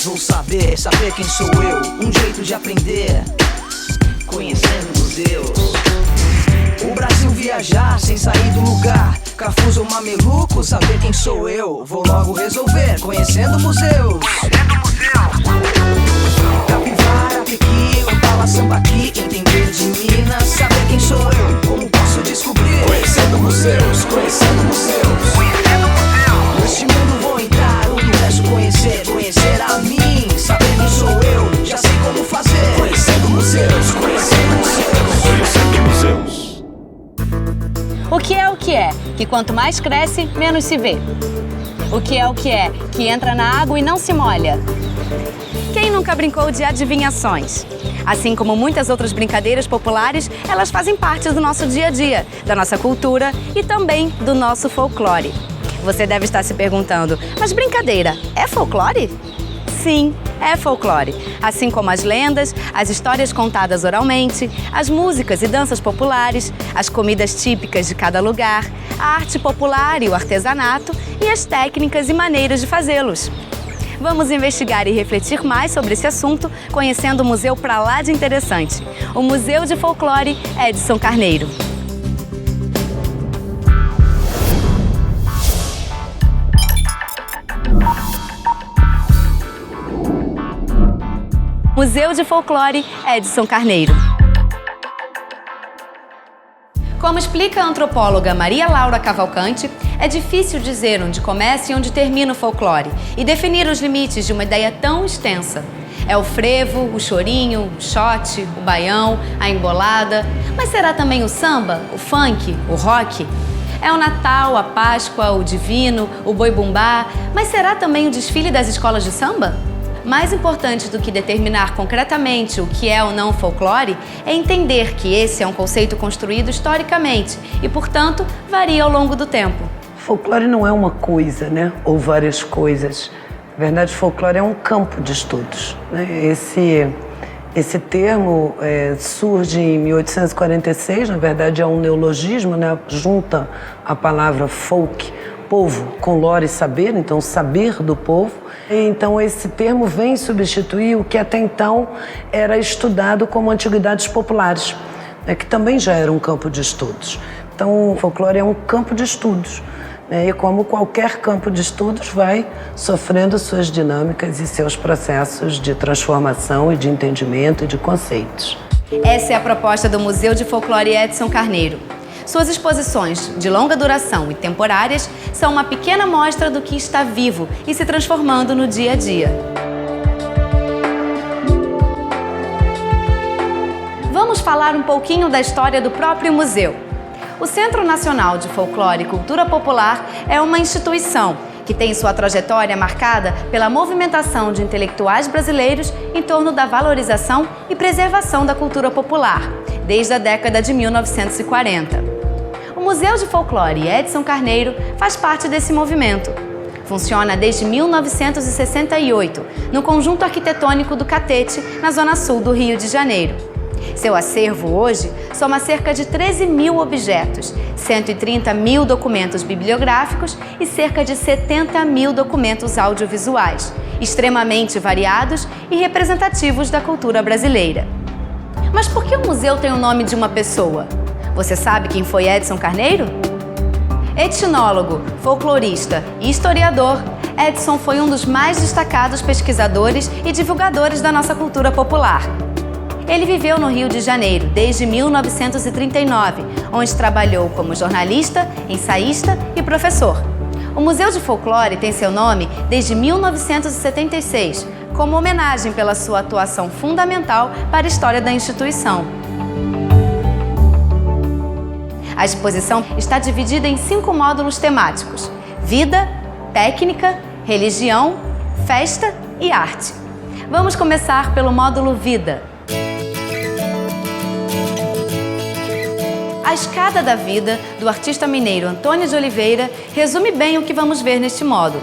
vou saber quem sou eu. Um jeito de aprender, conhecendo museus. O Brasil viajar sem sair do lugar. Cafuso ou mameluco, saber quem sou eu. Vou logo resolver, conhecendo museus. Capivara, Pequi, Opala, Sambaqui. Entender de Minas, saber quem sou eu. Como posso descobrir? Conhecendo museus, conhecendo museus. Neste mundo vou entrar, o universo conhecer a mim. Saber quem sou eu, já sei como fazer. Conhecendo museus, conhecendo museus. Conhecendo museus. O que é o que é? Que quanto mais cresce, menos se vê. O que é o que é? Que entra na água e não se molha. Quem nunca brincou de adivinhações? Assim como muitas outras brincadeiras populares, elas fazem parte do nosso dia a dia, da nossa cultura e também do nosso folclore. Você deve estar se perguntando, mas brincadeira é folclore? Sim, é folclore. Assim como as lendas, as histórias contadas oralmente, as músicas e danças populares, as comidas típicas de cada lugar, a arte popular e o artesanato e as técnicas e maneiras de fazê-los. Vamos investigar e refletir mais sobre esse assunto, conhecendo o museu pra lá de interessante, o Museu de Folclore Edson Carneiro. Museu de Folclore Edson Carneiro. Como explica a antropóloga Maria Laura Cavalcante, é difícil dizer onde começa e onde termina o folclore e definir os limites de uma ideia tão extensa. É o frevo, o chorinho, o xote, o baião, a embolada, mas será também o samba, o funk, o rock? É o Natal, a Páscoa, o Divino, o boi-bumbá, mas será também o desfile das escolas de samba? Mais importante do que determinar concretamente o que é ou não folclore é entender que esse é um conceito construído historicamente e, portanto, varia ao longo do tempo. Folclore não é uma coisa, né? Ou várias coisas. Na verdade, folclore é um campo de estudos, né? Esse termo surge em 1846, na verdade é um neologismo, né? Junta a palavra folk, povo, com lore, saber, então saber do povo. Então esse termo vem substituir o que até então era estudado como antiguidades populares, né, que também já era um campo de estudos. Então o folclore é um campo de estudos, né, e como qualquer campo de estudos vai sofrendo suas dinâmicas e seus processos de transformação e de entendimento e de conceitos. Essa é a proposta do Museu de Folclore Edson Carneiro. Suas exposições de longa duração e temporárias são uma pequena mostra do que está vivo e se transformando no dia a dia. Vamos falar um pouquinho da história do próprio museu. O Centro Nacional de Folclore e Cultura Popular é uma instituição que tem sua trajetória marcada pela movimentação de intelectuais brasileiros em torno da valorização e preservação da cultura popular, desde a década de 1940. O Museu de Folclore Edson Carneiro faz parte desse movimento. Funciona desde 1968, no conjunto arquitetônico do Catete, na zona sul do Rio de Janeiro. Seu acervo hoje soma cerca de 13 mil objetos, 130 mil documentos bibliográficos e cerca de 70 mil documentos audiovisuais, extremamente variados e representativos da cultura brasileira. Mas por que o museu tem o nome de uma pessoa? Você sabe quem foi Edson Carneiro? Etnólogo, folclorista e historiador, Edson foi um dos mais destacados pesquisadores e divulgadores da nossa cultura popular. Ele viveu no Rio de Janeiro desde 1939, onde trabalhou como jornalista, ensaísta e professor. O Museu de Folclore tem seu nome desde 1976, como homenagem pela sua atuação fundamental para a história da instituição. A exposição está dividida em 5 módulos temáticos: vida, técnica, religião, festa e arte. Vamos começar pelo módulo vida. A Escada da Vida, do artista mineiro Antônio de Oliveira, resume bem o que vamos ver neste módulo.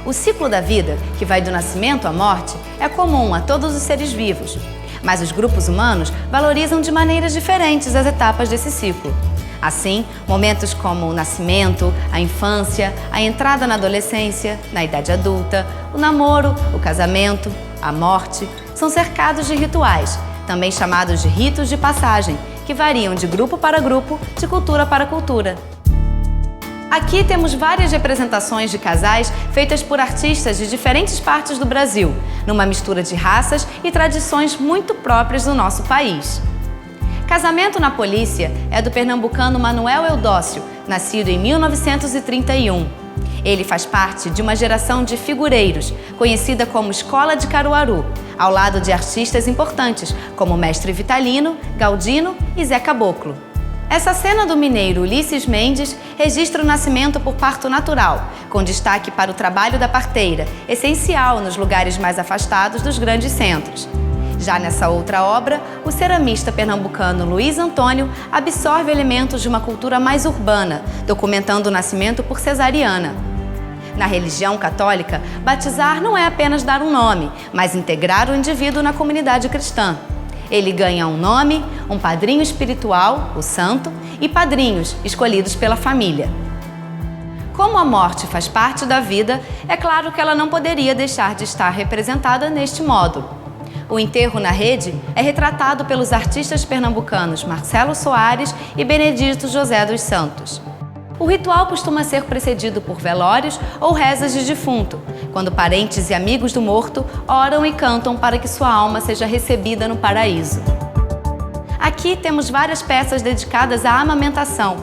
O ciclo da vida, que vai do nascimento à morte, é comum a todos os seres vivos, mas os grupos humanos valorizam de maneiras diferentes as etapas desse ciclo. Assim, momentos como o nascimento, a infância, a entrada na adolescência, na idade adulta, o namoro, o casamento, a morte, são cercados de rituais, também chamados de ritos de passagem, que variam de grupo para grupo, de cultura para cultura. Aqui temos várias representações de casais feitas por artistas de diferentes partes do Brasil, numa mistura de raças e tradições muito próprias do nosso país. Casamento na Polícia é do pernambucano Manuel Eudócio, nascido em 1931. Ele faz parte de uma geração de figureiros, conhecida como Escola de Caruaru, ao lado de artistas importantes como Mestre Vitalino, Galdino e Zé Caboclo. Essa cena do mineiro Ulisses Mendes registra o nascimento por parto natural, com destaque para o trabalho da parteira, essencial nos lugares mais afastados dos grandes centros. Já nessa outra obra, o ceramista pernambucano Luiz Antônio absorve elementos de uma cultura mais urbana, documentando o nascimento por cesariana. Na religião católica, batizar não é apenas dar um nome, mas integrar o indivíduo na comunidade cristã. Ele ganha um nome, um padrinho espiritual, o santo, e padrinhos escolhidos pela família. Como a morte faz parte da vida, é claro que ela não poderia deixar de estar representada neste módulo. O enterro na rede é retratado pelos artistas pernambucanos Marcelo Soares e Benedito José dos Santos. O ritual costuma ser precedido por velórios ou rezas de defunto, quando parentes e amigos do morto oram e cantam para que sua alma seja recebida no paraíso. Aqui temos várias peças dedicadas à amamentação.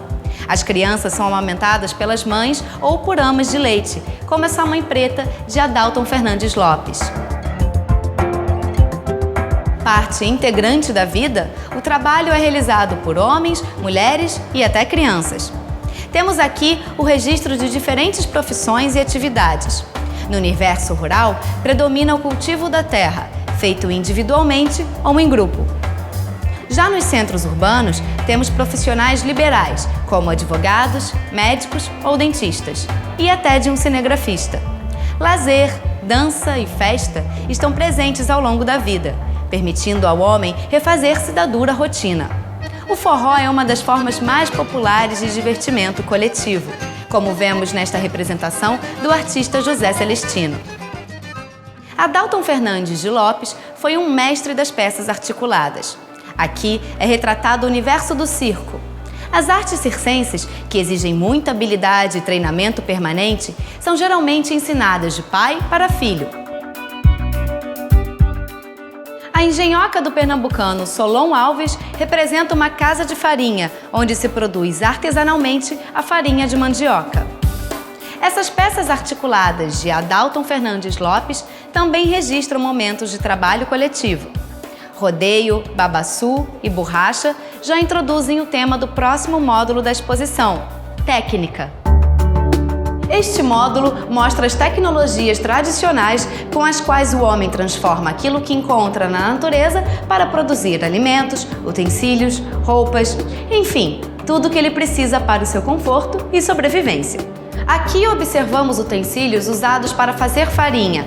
As crianças são amamentadas pelas mães ou por amas de leite, como essa mãe preta de Adalton Fernandes Lopes. Parte integrante da vida, o trabalho é realizado por homens, mulheres e até crianças. Temos aqui o registro de diferentes profissões e atividades. No universo rural, predomina o cultivo da terra, feito individualmente ou em grupo. Já nos centros urbanos, temos profissionais liberais, como advogados, médicos ou dentistas, e até de um cinegrafista. Lazer, dança e festa estão presentes ao longo da vida, permitindo ao homem refazer-se da dura rotina. O forró é uma das formas mais populares de divertimento coletivo, como vemos nesta representação do artista José Celestino. Adalton Fernandes de Lopes foi um mestre das peças articuladas. Aqui é retratado o universo do circo. As artes circenses, que exigem muita habilidade e treinamento permanente, são geralmente ensinadas de pai para filho. A engenhoca do pernambucano Solon Alves representa uma casa de farinha, onde se produz artesanalmente a farinha de mandioca. Essas peças articuladas de Adalton Fernandes Lopes também registram momentos de trabalho coletivo. Rodeio, babaçu e borracha já introduzem o tema do próximo módulo da exposição, técnica. Este módulo mostra as tecnologias tradicionais com as quais o homem transforma aquilo que encontra na natureza para produzir alimentos, utensílios, roupas, enfim, tudo o que ele precisa para o seu conforto e sobrevivência. Aqui observamos utensílios usados para fazer farinha.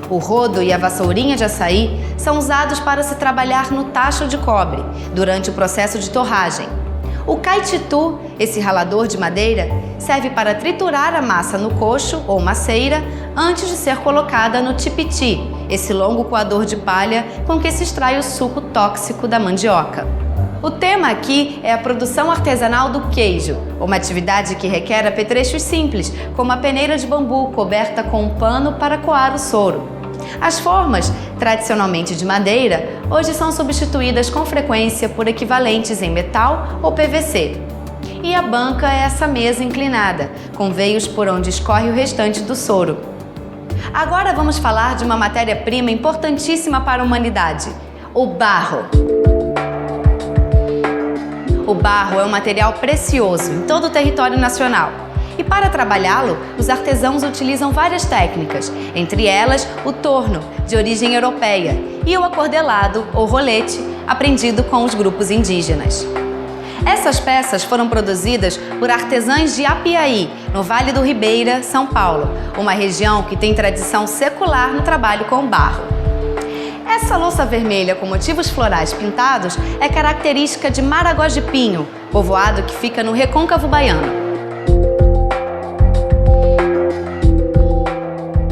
O rodo e a vassourinha de açaí são usados para se trabalhar no tacho de cobre, durante o processo de torragem. O caititu, esse ralador de madeira, serve para triturar a massa no coxo ou maceira antes de ser colocada no tipiti, esse longo coador de palha com que se extrai o suco tóxico da mandioca. O tema aqui é a produção artesanal do queijo, uma atividade que requer apetrechos simples, como a peneira de bambu coberta com um pano para coar o soro. As formas, tradicionalmente de madeira, hoje são substituídas com frequência por equivalentes em metal ou PVC. E a banca é essa mesa inclinada, com veios por onde escorre o restante do soro. Agora vamos falar de uma matéria-prima importantíssima para a humanidade: o barro. O barro é um material precioso em todo o território nacional. E para trabalhá-lo, os artesãos utilizam várias técnicas, entre elas o torno, de origem europeia, e o acordelado, ou rolete, aprendido com os grupos indígenas. Essas peças foram produzidas por artesãs de Apiaí, no Vale do Ribeira, São Paulo, uma região que tem tradição secular no trabalho com barro. Essa louça vermelha com motivos florais pintados é característica de Maragogi de Pinho, povoado que fica no Recôncavo Baiano.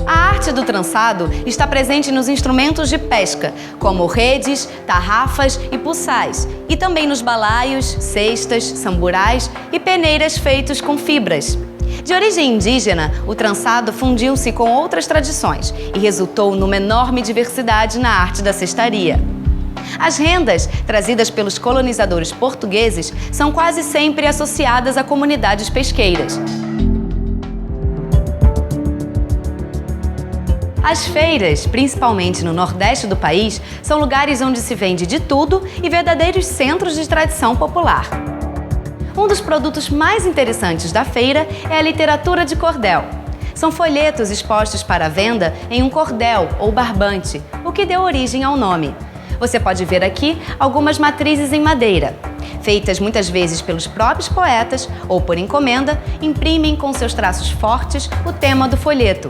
A arte do trançado está presente nos instrumentos de pesca, como redes, tarrafas e puçais, e também nos balaios, cestas, samburais e peneiras feitos com fibras. De origem indígena, o trançado fundiu-se com outras tradições e resultou numa enorme diversidade na arte da cestaria. As rendas, trazidas pelos colonizadores portugueses, são quase sempre associadas a comunidades pesqueiras. As feiras, principalmente no Nordeste do país, são lugares onde se vende de tudo e verdadeiros centros de tradição popular. Um dos produtos mais interessantes da feira é a literatura de cordel. São folhetos expostos para venda em um cordel ou barbante, o que deu origem ao nome. Você pode ver aqui algumas matrizes em madeira. Feitas muitas vezes pelos próprios poetas ou por encomenda, imprimem com seus traços fortes o tema do folheto.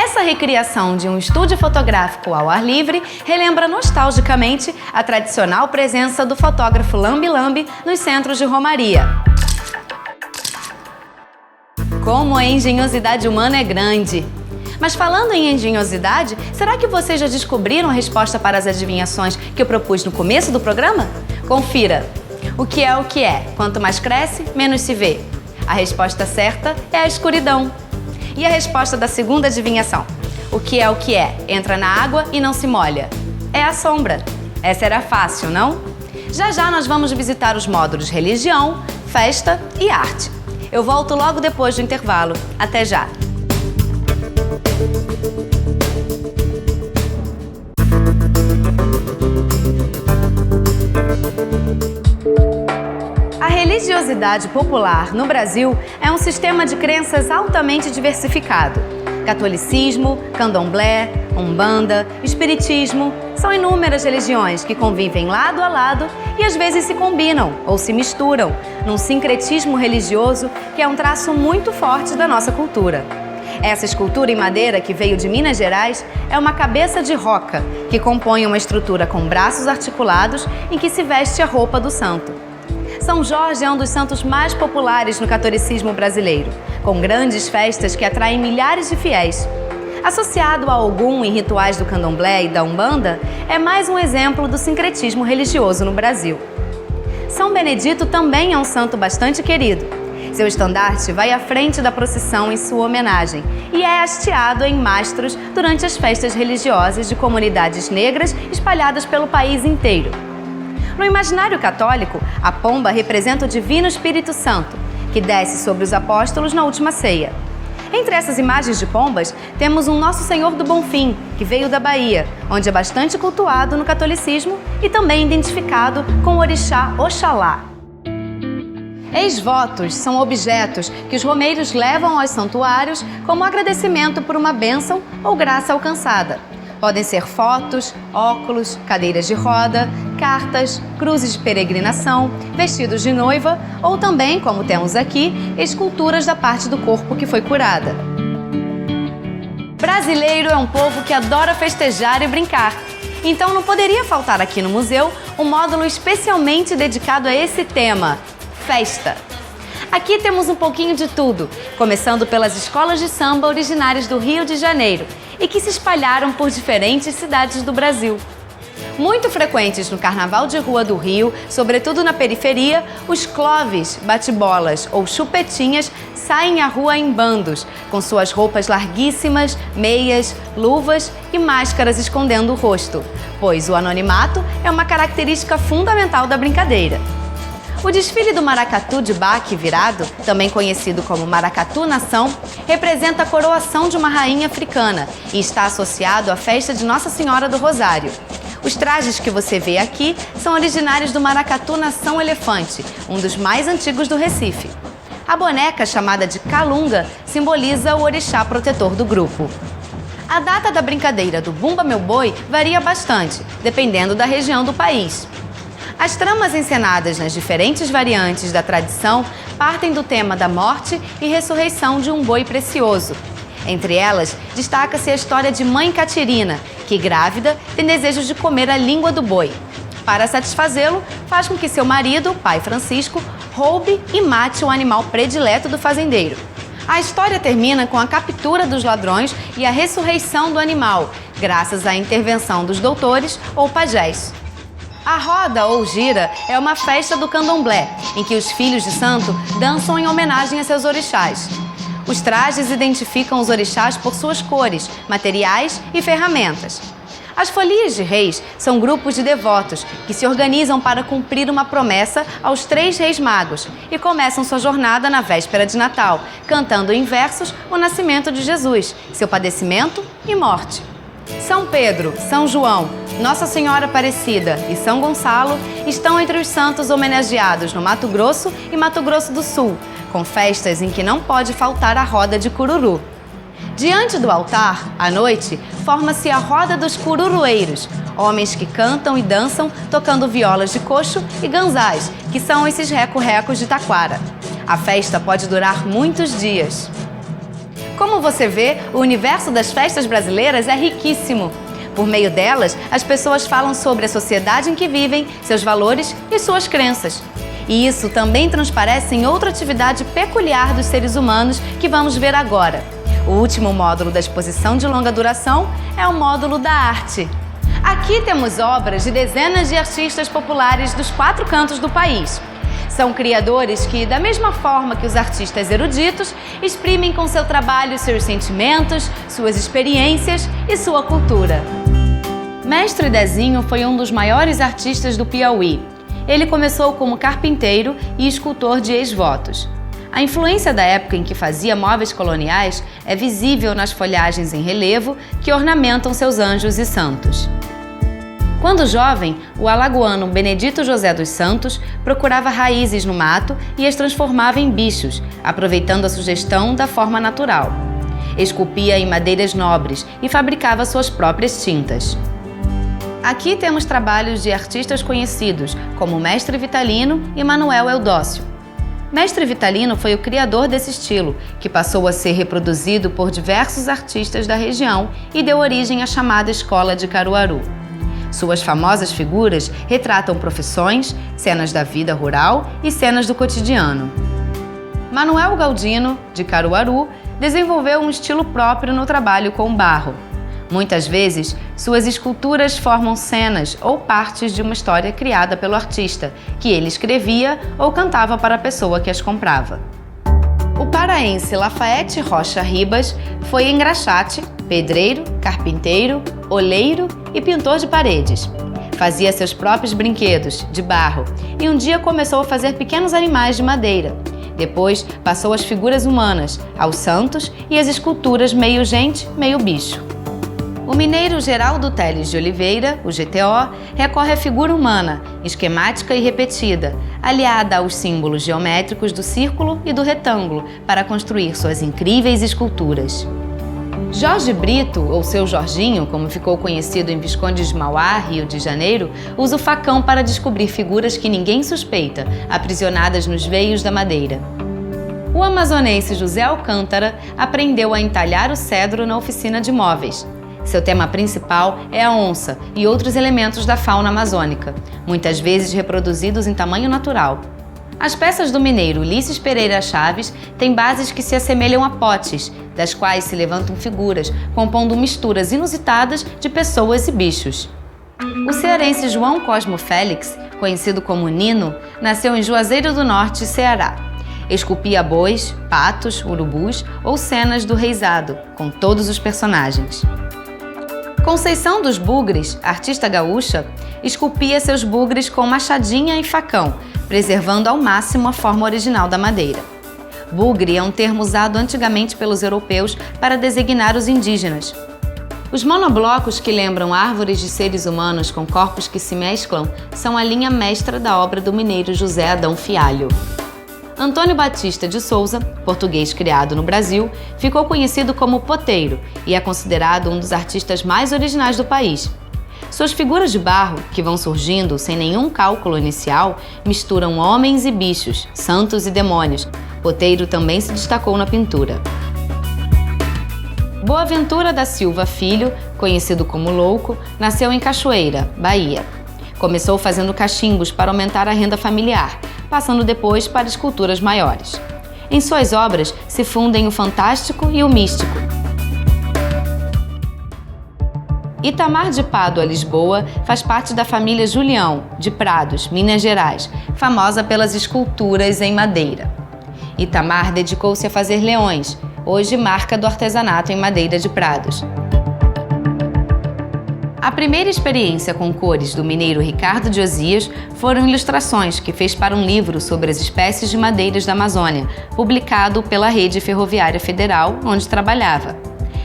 Essa recriação de um estúdio fotográfico ao ar livre relembra nostalgicamente a tradicional presença do fotógrafo lambe-lambe nos centros de romaria. Como a engenhosidade humana é grande! Mas falando em engenhosidade, será que vocês já descobriram a resposta para as adivinhações que eu propus no começo do programa? Confira! O que é? Quanto mais cresce, menos se vê. A resposta certa é a escuridão. E a resposta da segunda adivinhação? O que é? Entra na água e não se molha. É a sombra. Essa era fácil, não? Já nós vamos visitar os módulos religião, festa e arte. Eu volto logo depois do intervalo. Até já! A religiosidade popular no Brasil é um sistema de crenças altamente diversificado. Catolicismo, candomblé, umbanda, espiritismo, são inúmeras religiões que convivem lado a lado e às vezes se combinam ou se misturam num sincretismo religioso que é um traço muito forte da nossa cultura. Essa escultura em madeira que veio de Minas Gerais é uma cabeça de roca que compõe uma estrutura com braços articulados em que se veste a roupa do santo. São Jorge é um dos santos mais populares no catolicismo brasileiro, com grandes festas que atraem milhares de fiéis. Associado a Ogum em rituais do candomblé e da umbanda, é mais um exemplo do sincretismo religioso no Brasil. São Benedito também é um santo bastante querido. Seu estandarte vai à frente da procissão em sua homenagem e é hasteado em mastros durante as festas religiosas de comunidades negras espalhadas pelo país inteiro. No imaginário católico, a pomba representa o Divino Espírito Santo, que desce sobre os apóstolos na última ceia. Entre essas imagens de pombas, temos um Nosso Senhor do Bonfim, que veio da Bahia, onde é bastante cultuado no catolicismo e também identificado com o orixá Oxalá. Ex-votos são objetos que os romeiros levam aos santuários como agradecimento por uma bênção ou graça alcançada. Podem ser fotos, óculos, cadeiras de roda, cartas, cruzes de peregrinação, vestidos de noiva ou também, como temos aqui, esculturas da parte do corpo que foi curada. Brasileiro é um povo que adora festejar e brincar. Então não poderia faltar aqui no museu um módulo especialmente dedicado a esse tema, festa. Aqui temos um pouquinho de tudo, começando pelas escolas de samba originárias do Rio de Janeiro e que se espalharam por diferentes cidades do Brasil. Muito frequentes no Carnaval de Rua do Rio, sobretudo na periferia, os cloves, bate-bolas ou chupetinhas saem à rua em bandos, com suas roupas larguíssimas, meias, luvas e máscaras escondendo o rosto, pois o anonimato é uma característica fundamental da brincadeira. O desfile do maracatu de baque virado, também conhecido como maracatu nação, representa a coroação de uma rainha africana e está associado à festa de Nossa Senhora do Rosário. Os trajes que você vê aqui são originários do maracatu nação elefante, um dos mais antigos do Recife. A boneca, chamada de calunga, simboliza o orixá protetor do grupo. A data da brincadeira do Bumba Meu Boi varia bastante, dependendo da região do país. As tramas encenadas nas diferentes variantes da tradição partem do tema da morte e ressurreição de um boi precioso. Entre elas, destaca-se a história de Mãe Catirina, que, grávida, tem desejos de comer a língua do boi. Para satisfazê-lo, faz com que seu marido, pai Francisco, roube e mate o animal predileto do fazendeiro. A história termina com a captura dos ladrões e a ressurreição do animal, graças à intervenção dos doutores ou pajés. A roda ou gira é uma festa do candomblé, em que os filhos de santo dançam em homenagem a seus orixás. Os trajes identificam os orixás por suas cores, materiais e ferramentas. As folias de reis são grupos de devotos que se organizam para cumprir uma promessa aos 3 reis magos e começam sua jornada na véspera de Natal, cantando em versos o nascimento de Jesus, seu padecimento e morte. São Pedro, São João, Nossa Senhora Aparecida e São Gonçalo estão entre os santos homenageados no Mato Grosso e Mato Grosso do Sul, com festas em que não pode faltar a roda de cururu. Diante do altar, à noite, forma-se a roda dos cururueiros, homens que cantam e dançam tocando violas de coxo e ganzás, que são esses reco-recos de taquara. A festa pode durar muitos dias. Como você vê, o universo das festas brasileiras é riquíssimo. Por meio delas, as pessoas falam sobre a sociedade em que vivem, seus valores e suas crenças. E isso também transparece em outra atividade peculiar dos seres humanos que vamos ver agora. O último módulo da exposição de longa duração é o módulo da arte. Aqui temos obras de dezenas de artistas populares dos 4 cantos do país. São criadores que, da mesma forma que os artistas eruditos, exprimem com seu trabalho seus sentimentos, suas experiências e sua cultura. Mestre Dezinho foi um dos maiores artistas do Piauí. Ele começou como carpinteiro e escultor de ex-votos. A influência da época em que fazia móveis coloniais é visível nas folhagens em relevo que ornamentam seus anjos e santos. Quando jovem, o alagoano Benedito José dos Santos procurava raízes no mato e as transformava em bichos, aproveitando a sugestão da forma natural. Esculpia em madeiras nobres e fabricava suas próprias tintas. Aqui temos trabalhos de artistas conhecidos, como Mestre Vitalino e Manuel Eudócio. Mestre Vitalino foi o criador desse estilo, que passou a ser reproduzido por diversos artistas da região e deu origem à chamada Escola de Caruaru. Suas famosas figuras retratam profissões, cenas da vida rural e cenas do cotidiano. Manuel Galdino, de Caruaru, desenvolveu um estilo próprio no trabalho com barro. Muitas vezes, suas esculturas formam cenas ou partes de uma história criada pelo artista, que ele escrevia ou cantava para a pessoa que as comprava. O paraense Lafayette Rocha Ribas foi engraxate, pedreiro, carpinteiro, oleiro e pintor de paredes. Fazia seus próprios brinquedos, de barro, e um dia começou a fazer pequenos animais de madeira. Depois passou às figuras humanas, aos santos e às esculturas meio gente, meio bicho. O mineiro Geraldo Teles de Oliveira, o GTO, recorre à figura humana, esquemática e repetida, aliada aos símbolos geométricos do círculo e do retângulo, para construir suas incríveis esculturas. Jorge Brito, ou seu Jorginho, como ficou conhecido em Visconde de Mauá, Rio de Janeiro, usa o facão para descobrir figuras que ninguém suspeita, aprisionadas nos veios da madeira. O amazonense José Alcântara aprendeu a entalhar o cedro na oficina de móveis. Seu tema principal é a onça e outros elementos da fauna amazônica, muitas vezes reproduzidos em tamanho natural. As peças do mineiro Ulisses Pereira Chaves têm bases que se assemelham a potes, das quais se levantam figuras, compondo misturas inusitadas de pessoas e bichos. O cearense João Cosmo Félix, conhecido como Nino, nasceu em Juazeiro do Norte, Ceará. Esculpia bois, patos, urubus ou cenas do reisado, com todos os personagens. Conceição dos Bugres, artista gaúcha, esculpia seus bugres com machadinha e facão, preservando ao máximo a forma original da madeira. Bugre é um termo usado antigamente pelos europeus para designar os indígenas. Os monoblocos que lembram árvores de seres humanos com corpos que se mesclam são a linha mestra da obra do mineiro José Adão Fialho. Antônio Batista de Souza, português criado no Brasil, ficou conhecido como poteiro e é considerado um dos artistas mais originais do país. Suas figuras de barro, que vão surgindo sem nenhum cálculo inicial, misturam homens e bichos, santos e demônios. Poteiro também se destacou na pintura. Boaventura da Silva Filho, conhecido como Louco, nasceu em Cachoeira, Bahia. Começou fazendo cachimbos para aumentar a renda familiar, passando depois para esculturas maiores. Em suas obras se fundem o fantástico e o místico. Itamar de Pádua Lisboa faz parte da família Julião, de Prados, Minas Gerais, famosa pelas esculturas em madeira. Itamar dedicou-se a fazer leões, hoje marca do artesanato em madeira de Prados. A primeira experiência com cores do mineiro Ricardo de Osias foram ilustrações que fez para um livro sobre as espécies de madeiras da Amazônia, publicado pela Rede Ferroviária Federal, onde trabalhava.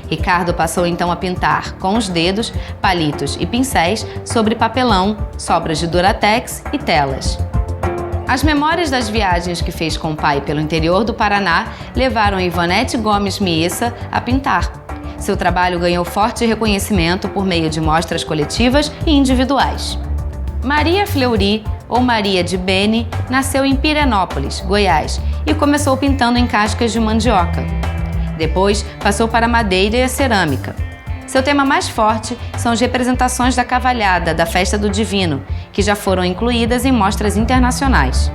Ricardo passou então a pintar com os dedos, palitos e pincéis sobre papelão, sobras de Duratex e telas. As memórias das viagens que fez com o pai pelo interior do Paraná levaram Ivonete Gomes Miessa a pintar. Seu trabalho ganhou forte reconhecimento por meio de mostras coletivas e individuais. Maria Fleury, ou Maria de Bene, nasceu em Pirenópolis, Goiás, e começou pintando em cascas de mandioca. Depois, passou para a madeira e a cerâmica. Seu tema mais forte são as representações da cavalhada da Festa do Divino, que já foram incluídas em mostras internacionais.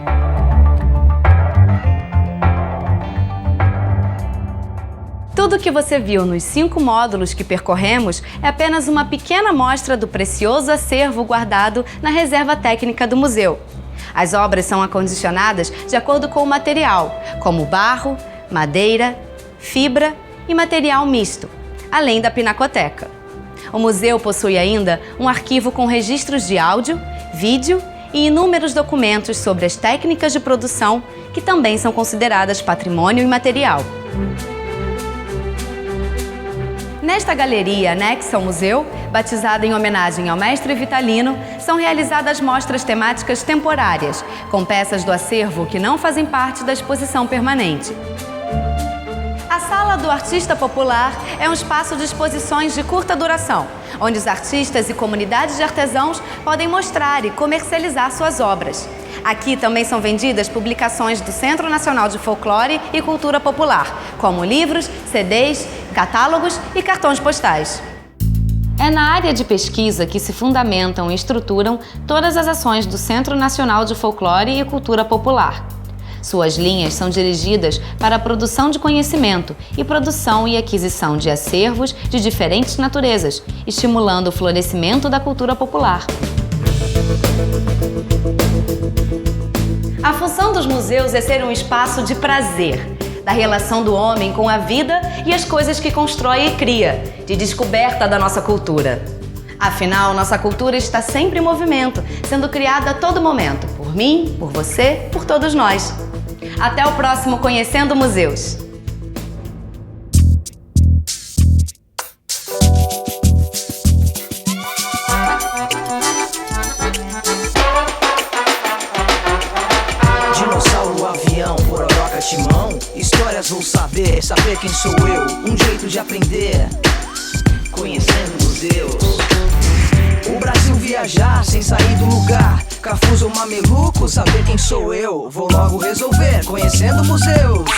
Tudo o que você viu nos 5 módulos que percorremos é apenas uma pequena amostra do precioso acervo guardado na reserva técnica do museu. As obras são acondicionadas de acordo com o material, como barro, madeira, fibra e material misto, além da pinacoteca. O museu possui ainda um arquivo com registros de áudio, vídeo e inúmeros documentos sobre as técnicas de produção, que também são consideradas patrimônio imaterial. Nesta galeria anexa ao museu, batizada em homenagem ao mestre Vitalino, são realizadas mostras temáticas temporárias, com peças do acervo que não fazem parte da exposição permanente. A Sala do Artista Popular é um espaço de exposições de curta duração, onde os artistas e comunidades de artesãos podem mostrar e comercializar suas obras. Aqui também são vendidas publicações do Centro Nacional de Folclore e Cultura Popular, como livros, CDs, catálogos e cartões postais. É na área de pesquisa que se fundamentam e estruturam todas as ações do Centro Nacional de Folclore e Cultura Popular. Suas linhas são dirigidas para a produção de conhecimento e produção e aquisição de acervos de diferentes naturezas, estimulando o florescimento da cultura popular. A função dos museus é ser um espaço de prazer, da relação do homem com a vida e as coisas que constrói e cria, de descoberta da nossa cultura. Afinal, nossa cultura está sempre em movimento, sendo criada a todo momento, por mim, por você, por todos nós. Até o próximo Conhecendo Museus! Dinossauro, avião, pororoca, timão. Histórias vou saber quem sou eu. Um jeito de aprender, conhecendo museus. O Brasil viajar sem sair do lugar. Cafuso ou mameluco, saber quem sou eu. Vou logo resolver, conhecendo museus.